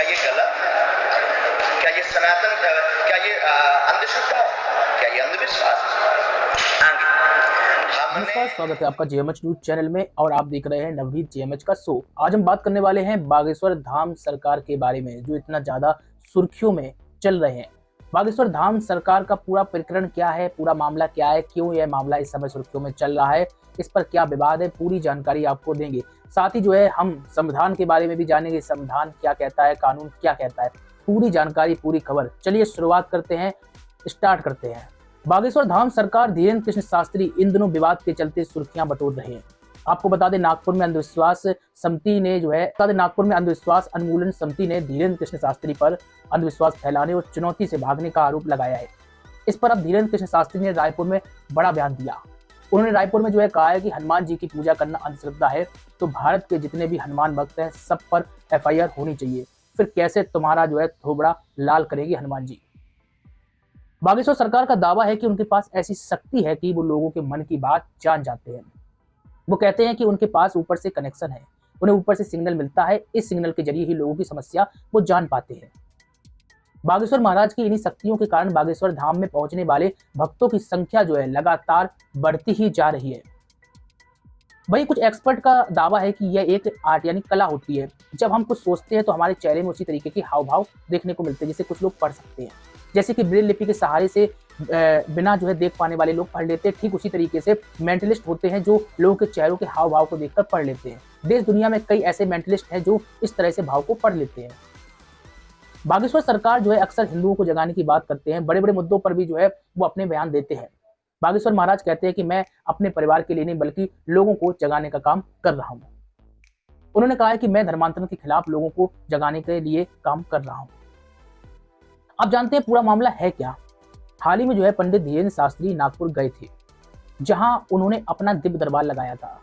ये गलत है? क्या ये सनातन, क्या ये अंधश्रद्धा है? क्या ये अंधविश्वास है? नमस्कार, स्वागत है आपका जेएमएच न्यूज चैनल में और आप देख रहे हैं नवनीत जेएमएच का शो। आज हम बात करने वाले हैं बागेश्वर धाम सरकार के बारे में, जो इतना ज्यादा सुर्खियों में चल रहे हैं। बागेश्वर धाम सरकार का पूरा प्रकरण क्या है, पूरा मामला क्या है, क्यों यह मामला इस समय सुर्खियों में चल रहा है, इस पर क्या विवाद है, पूरी जानकारी आपको देंगे। साथ ही जो है हम संविधान के बारे में भी जानेंगे, संविधान क्या कहता है, कानून क्या कहता है, पूरी जानकारी, पूरी खबर। चलिए शुरुआत करते हैं, स्टार्ट करते हैं। बागेश्वर धाम सरकार धीरेन्द्र कृष्ण शास्त्री इन दिनों विवाद के चलते सुर्खियां बटोर रहे हैं। आपको बता दें, नागपुर में अंधविश्वास उन्मूलन समिति ने धीरेन्द्र कृष्ण शास्त्री पर अंधविश्वास फैलाने और चुनौती से भागने का आरोप लगाया है। इस पर अब धीरेन्द्र कृष्ण शास्त्री ने रायपुर में बड़ा बयान दिया। उन्होंने रायपुर में कहा है कि हनुमान जी की पूजा करना अंधश्रद्धा है, तो भारत के जितने भी हनुमान भक्त हैं सब पर FIR होनी चाहिए, फिर कैसे तुम्हारा थोबड़ा लाल करेगी हनुमान जी। बागेश्वर सरकार का दावा है कि उनके पास ऐसी शक्ति है कि वो लोगों के मन की बात जान जाते हैं। वो कहते हैं कि उनके पास ऊपर से कनेक्शन है, उन्हें ऊपर से सिग्नल मिलता है, इस सिग्नल के जरिए ही लोगों की समस्या वो जान पाते हैं। बागेश्वर महाराज की इन्हीं शक्तियों के कारण बागेश्वर धाम में पहुंचने वाले भक्तों की संख्या लगातार बढ़ती ही जा रही है। वही कुछ एक्सपर्ट का दावा है कि यह एक आर्ट यानी कला होती है। जब हम कुछ सोचते हैं तो हमारे चेहरे में उसी तरीके के हाव भाव देखने को मिलते हैं, जिसे कुछ लोग पढ़ सकते हैं। जैसे कि ब्रेल लिपि के सहारे से बिना देख पाने वाले लोग पढ़ लेते हैं, ठीक उसी तरीके से मेंटलिस्ट होते हैं जो लोगों के चेहरों के हाव भाव को देखकर पढ़ लेते हैं। देश दुनिया में कई ऐसे मेंटलिस्ट हैं जो इस तरह से भाव को पढ़ लेते हैं। बागेश्वर सरकार अक्सर हिंदुओं को जगाने की बात करते हैं, बड़े बड़े मुद्दों पर भी वो अपने बयान देते हैं। बागेश्वर महाराज कहते हैं कि मैं अपने परिवार के लिए नहीं बल्कि लोगों को जगाने का काम कर रहा हूँ। उन्होंने कहा है कि मैं धर्मांतरण के खिलाफ लोगों को जगाने के लिए काम कर रहा हूँ। आप जानते हैं पूरा मामला है क्या। हाल ही में पंडित धीरेन्द्र शास्त्री नागपुर गए थे, जहां उन्होंने अपना दिव्य दरबार लगाया था।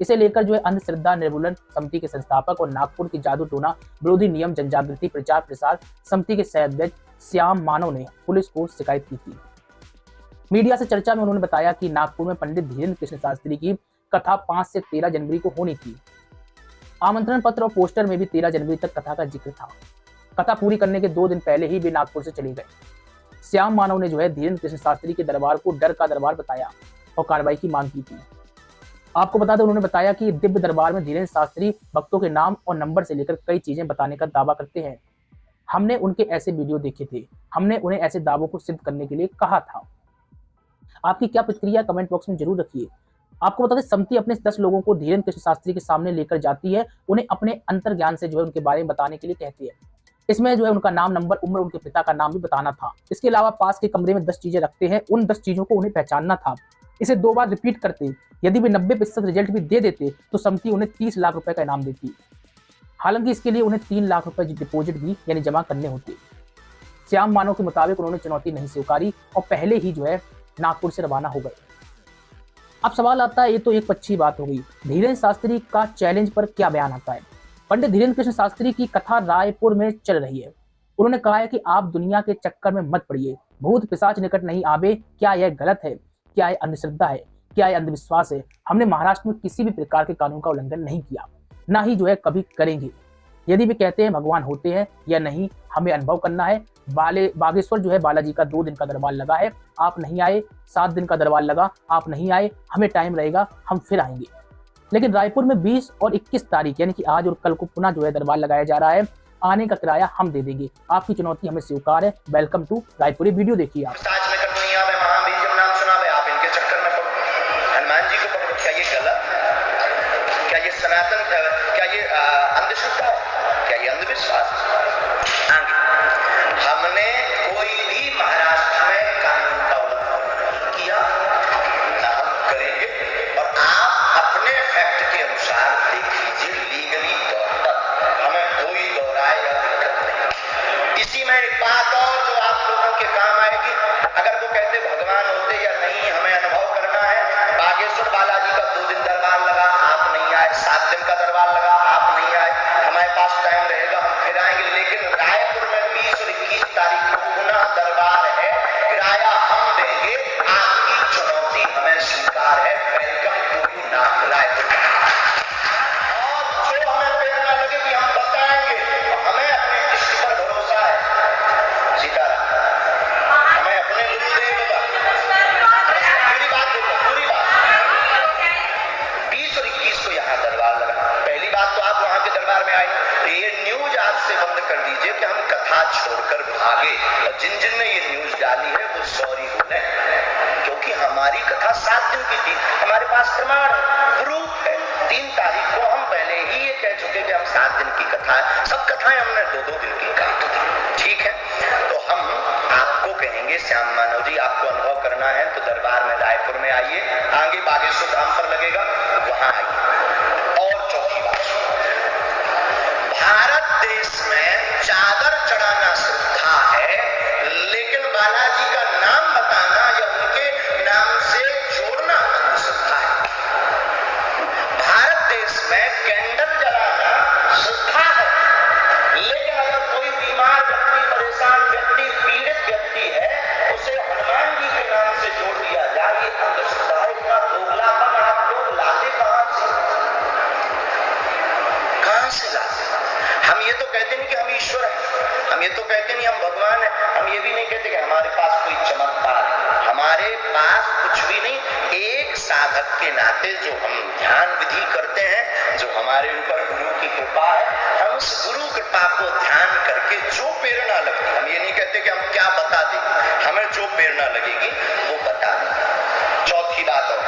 इसे लेकर अंधश्रद्धा निर्मूलन समिति के संस्थापक और नागपुर की जादू टोना विरोधी नियम जनजागृति प्रचार प्रसार समिति के सह-अध्यक्ष श्याम मानव ने पुलिस को शिकायत की थी। मीडिया से चर्चा में उन्होंने बताया कि नागपुर में पंडित धीरेन्द्र कृष्ण शास्त्री की कथा 5 से 13 जनवरी को होनी थी। आमंत्रण पत्र और पोस्टर में भी 13 जनवरी तक कथा का जिक्र था। कथा पूरी करने के 2 दिन पहले ही वे नागपुर से चले गए। श्याम मानव ने धीरेन्द्र कृष्ण शास्त्री के दरबार को डर का दरबार बताया और कार्रवाई की मांग की थी। आपको बता दें, उन्होंने बताया कि दिव्य दरबार में धीरेन्द्र शास्त्री भक्तों के नाम और नंबर से लेकर कई चीजें बताने का दावा करते हैं। हमने उनके ऐसे वीडियो देखे थे, हमने उन्हें ऐसे दावों को सिद्ध करने के लिए कहा था। आपकी क्या प्रतिक्रिया कमेंट बॉक्स में जरूर रखिए। आपको बता दें, समिति अपने 10 लोगों को धीरेन्द्र कृष्ण शास्त्री के सामने लेकर जाती है, उन्हें अपने अंतर्ज्ञान से उनके बारे में बताने के लिए कहती है। इसमें उनका नाम, नंबर, उम्र, उनके पिता का नाम भी बताना था। इसके अलावा पास के कमरे में 10 चीजें रखते हैं, उन 10 चीजों को उन्हें पहचानना था। इसे 2 बार रिपीट करते, यदि वे 90% रिजल्ट भी दे देते तो समिति उन्हें 30 लाख रुपए का इनाम देती। हालांकि इसके लिए उन्हें 3 लाख रुपए डिपोजिट भी यानी जमा करने होते। श्याम मानव के मुताबिक उन्होंने चुनौती नहीं स्वीकारी और पहले ही नागपुर से रवाना हो गए। अब सवाल आता है, ये तो एक अच्छी बात हो गई, धीरेन्द्र शास्त्री का चैलेंज पर क्या बयान आता है। पंडित धीरेन्द्र कृष्ण शास्त्री की कथा रायपुर में चल रही है। उन्होंने कहा है कि आप दुनिया के चक्कर में मत पड़िए, भूत पिशाच निकट नहीं आवे। क्या यह गलत है? क्या यह अंधश्रद्धा है? क्या यह अंधविश्वास है? हमने महाराष्ट्र में किसी भी प्रकार के कानून का उल्लंघन नहीं किया, ना ही कभी करेंगे। यदि वे कहते हैं भगवान होते हैं या नहीं, हमें अनुभव करना है। बागेश्वर बालाजी का 2 दिन का दरबार लगा है, आप नहीं आए। 7 दिन का दरबार लगा, आप नहीं आए। हमें टाइम रहेगा, हम फिर आएंगे। लेकिन रायपुर में 20 और 21 तारीख यानी कि आज और कल को पुनः दरबार लगाया जा रहा है। आने का किराया हम दे देंगे। आपकी चुनौती हमें स्वीकार है। Welcome to Raipur. वीडियो देखिए आप। हनुमान जी को पकड़ो, क्या ये गलत है? क्या ये सनातन, क्या ये अंधश्रद्धा है? क्या ये अंधविश्वास है? हमने कोई भी महाराष्ट्र में कानून का उल्लंघन नहीं किया, ना हम करेंगे। और आप अपने फैक्ट के अनुसार देख लीजिए, लीगली तौर पर हमें कोई दोहराए या दिक्कत नहीं। इसी में एक बात और जो आप लोगों के काम आएगी, अगर वो कहते भगवान होते या नहीं, हमें अनुभव करना है। बागेश्वर बालाजी का 2 दिन दरबार लगा, आप नहीं आए। 7 दिन का दरबार लगा, आप नहीं आए। हमारे पास टाइम रहेगा, हम फिर आएंगे। लेकिन रायपुर में 20 और 21 तारीख को पुनः दरबार है, किराया हम देंगे। आपकी चुनौती हमें स्वीकार है। Welcome to Raipur. और जो हमें प्रेरणा लगे कि हम बताएंगे, हमें अपने बात छोड़कर भागे। और जिन जिन ने ये न्यूज डाली है वो सॉरी बोले, क्योंकि हमारी कथा 7 दिन की थी, हमारे पास प्रमाण प्रूफ है। 3 तारीख को हम पहले ही ये कह चुके कि हम 7 दिन की कथा है, सब कथाएं हमने 2-2 दिन की कही थी, ठीक है। तो हम आपको कहेंगे श्याम मानव जी, आपको अनुभव करना है तो दरबार में रायपुर में आइए, आगे बागेश्वर धाम पर लगेगा, वहां आइए। और चौथी बात, भारत देश में चादर चढ़ाना श्रद्धा है, लेकिन बालाजी का नाम बताना या उनके नाम से जोड़ना अंधश्रद्धा है। भारत देश में कैंडल जलाना श्रद्धा है, लेकिन अगर कोई बीमार व्यक्ति, परेशान व्यक्ति, पीड़ित व्यक्ति है, उसे हनुमान जी के नाम से जोड़ दिया जाए, ये अंधश्रद्धा है। इतना दोगलापन आप लोग लाते कहां से लाते? हम ये तो कहते नहीं कि हम ईश्वर हैं, हम ये तो कहते नहीं हम भगवान हैं, हम ये भी नहीं कहते कि हमारे पास कोई चमत्कार है, हमारे पास कुछ भी नहीं। एक साधक के नाते जो हम ध्यान विधि करते हैं, जो हमारे ऊपर गुरु की कृपा है, हम उस गुरु कृपा को ध्यान करके जो प्रेरणा लगती, हम ये नहीं कहते कि हम क्या बता देंगे, हमें जो प्रेरणा लगेगी वो बता देंगे। चौथी बात, और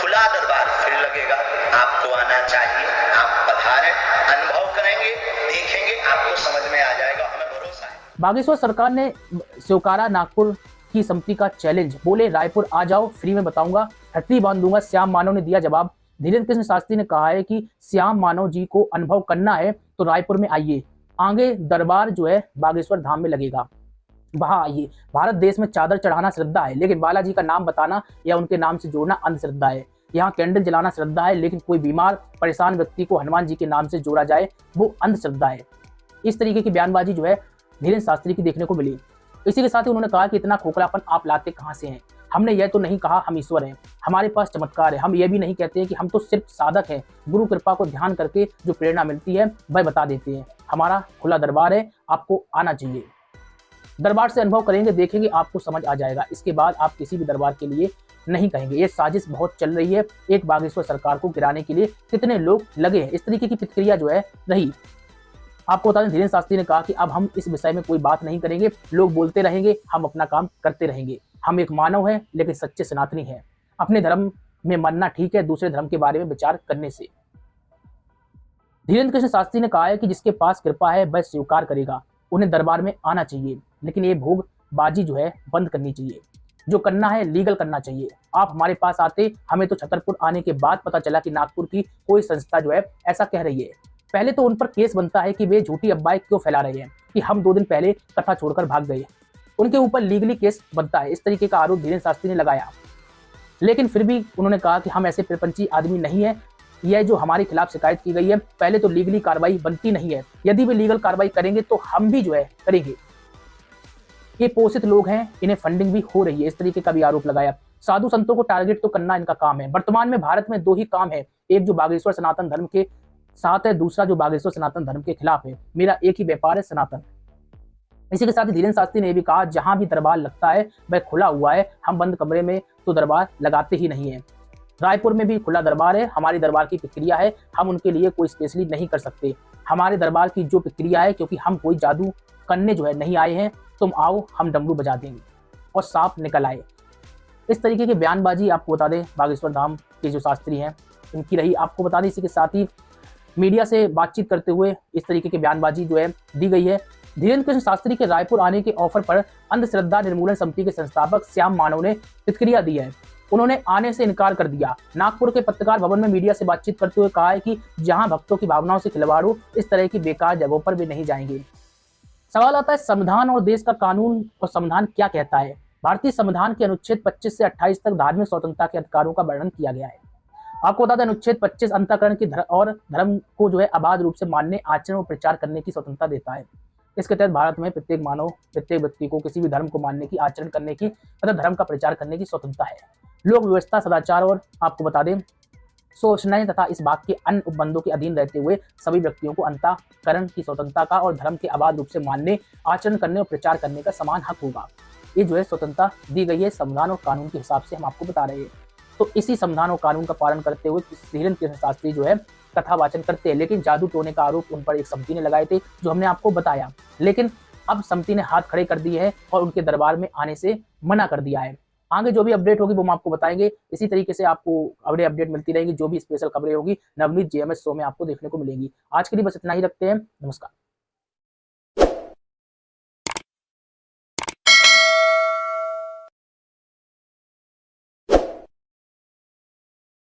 खुला दरबार फिर लगेगा, आपको आना चाहिए, आप पधारें, अनुभव करेंगे, देखेंगे, आपको समझ में आ जाएगा, हमें भरोसा है। बागेश्वर सरकार ने स्वीकारा नागपुर की समिति का चैलेंज, बोले रायपुर आ जाओ, फ्री में बताऊंगा, हथली बांध दूंगा। श्याम मानव ने दिया जवाब। धीरेन्द्र कृष्ण शास्त्री ने कहा है कि श्याम मानव जी को अनुभव करना है तो रायपुर में आइए, आगे दरबार जो है बागेश्वर धाम में लगेगा, वहां आइए। भारत देश में चादर चढ़ाना श्रद्धा है, लेकिन बालाजी का नाम बताना या उनके नाम से जोड़ना अंधश्रद्धा है। यहाँ कैंडल जलाना श्रद्धा है, लेकिन कोई बीमार परेशान व्यक्ति को हनुमान जी के नाम से जोड़ा जाए वो अंधश्रद्धा है। इस तरीके की बयानबाजी जो है धीरेन्द्र शास्त्री की देखने को मिली। इसी के साथ ही उन्होंने कहा कि इतना खोखलापन आप लाते कहां से हैं? हमने यह तो नहीं कहा हम ईश्वर हैं, हमारे पास चमत्कार है, हम ये भी नहीं कहते कि हम तो सिर्फ साधक हैं, गुरु कृपा को ध्यान करके जो प्रेरणा मिलती है वह बता देते हैं। हमारा खुला दरबार है, आपको आना चाहिए, दरबार से अनुभव करेंगे, देखेंगे, आपको समझ आ जाएगा। इसके बाद आप किसी भी दरबार के लिए नहीं कहेंगे। ये साजिश बहुत चल रही है, एक बागेश्वर सरकार को गिराने के लिए कितने लोग लगे हैं। इस तरीके की प्रतिक्रिया जो है रही। आपको बता दें, धीरेन्द्र शास्त्री ने कहा कि अब हम इस विषय में कोई बात नहीं करेंगे, लोग बोलते रहेंगे, हम अपना काम करते रहेंगे। हम एक मानव हैं, लेकिन सच्चे सनातनी हैं। अपने धर्म में मानना ठीक है, दूसरे धर्म के बारे में विचार करने से। धीरेन्द्र कृष्ण शास्त्री ने कहा है कि जिसके पास कृपा है वह स्वीकार करेगा, उन्हें दरबार में आना चाहिए, लेकिन ये भोगबाजी जो है बंद करनी चाहिए। जो करना है लीगल करना चाहिए। आप हमारे पास आते, हमें तो छतरपुर आने के बाद पता चला कि नागपुर की कोई संस्था जो है ऐसा कह रही है। पहले तो उन पर केस बनता है कि वे झूठी अफवाहें क्यों फैला रहे हैं कि हम 2 दिन पहले कथा छोड़कर भाग गए, उनके ऊपर लीगली केस बनता है। इस तरीके का आरोप धीरेन्द्र शास्त्री ने लगाया, लेकिन फिर भी उन्होंने कहा कि हम ऐसे प्रपंची आदमी नहीं है। यह जो हमारे खिलाफ शिकायत की गई है, पहले तो लीगली कार्रवाई बनती नहीं है, यदि वे लीगल कार्रवाई करेंगे तो हम भी जो है करेंगे। ये पोषित लोग हैं, इन्हें फंडिंग भी हो रही है, इस तरीके का भी आरोप लगाया। साधु संतों को टारगेट तो करना इनका काम है। वर्तमान में भारत में 2 ही काम है, एक जो बागेश्वर सनातन धर्म के साथ है, दूसरा जो बागेश्वर सनातन धर्म के खिलाफ है। मेरा एक ही व्यापार है, सनातन। इसी के साथ ही धीरेन्द्र शास्त्री ने यह भी कहा, जहां भी दरबार लगता है वह खुला हुआ है, हम बंद कमरे में तो दरबार लगाते ही नहीं है। रायपुर में भी खुला दरबार है, हमारी दरबार की प्रक्रिया है, हम उनके लिए कोई स्पेशली नहीं कर सकते। हमारे दरबार की जो प्रक्रिया है, क्योंकि हम कोई जादू करने जो है नहीं आए हैं, तुम आओ हम डमरू बजा देंगे और सांप निकल आए। इस तरीके की बयानबाजी आपको बता दें बागेश्वर धाम के जो शास्त्री हैं इनकी रही। आपको बता दें इसी के साथ ही मीडिया से बातचीत करते हुए इस तरीके की बयानबाजी जो है दी गई है। धीरेन्द्र कृष्ण शास्त्री के रायपुर आने के ऑफर पर अंधश्रद्धा निर्मूलन समिति के संस्थापक श्याम मानव ने प्रतिक्रिया दी है। उन्होंने आने से इनकार कर दिया। नागपुर के पत्रकार भवन में मीडिया से बातचीत करते हुए कहा है कि जहां भक्तों की भावनाओं से खिलवाड़ हो, इस तरह की बेकार जगहों पर भी नहीं जाएंगे। सवाल आता है, संविधान और देश का कानून और संविधान क्या कहता है? भारतीय संविधान के अनुच्छेद 25 से 28 तक धार्मिक स्वतंत्रता के अधिकारों का वर्णन किया गया है। आपको बता दें, अनुच्छेद 25 अंतःकरण की और धर्म को जो है अबाध रूप से मानने, आचरण और प्रचार करने की स्वतंत्रता देता है। इसके तहत भारत में प्रत्येक मानव, प्रत्येक व्यक्ति को किसी भी धर्म को मानने की, आचरण करने की तथा धर्म का प्रचार करने की स्वतंत्रता है। लोक व्यवस्था, सदाचार और आपको बता दें सोचने तथा इस भाग के अन्य उपबंधों के अधीन रहते हुए सभी व्यक्तियों को अंतःकरण की स्वतंत्रता का और धर्म के अबाध रूप से मानने, आचरण करने और प्रचार करने का समान हक होगा। ये जो है स्वतंत्रता दी गई है संविधान और कानून के हिसाब से, हम आपको बता रहे हैं। तो इसी संविधान और कानून का पालन करते हुए धीरेन्द्र कृष्ण शास्त्री जो है कथा वाचन करते हैं, लेकिन जादू टोने का आरोप उन पर एक समती ने लगाए थे, जो हमने आपको बताया। लेकिन अब समती ने हाथ खड़े कर दिए हैं और उनके दरबार में आने से मना कर दिया है। आगे जो भी अपडेट होगी वो हम आपको बताएंगे। इसी तरीके से आपको अपडेट मिलती रहेगी, जो भी स्पेशल खबरें होगी नवनीत जेएमएस शो में आपको देखने को मिलेंगी। आज के लिए बस इतना ही रखते हैं। नमस्कार।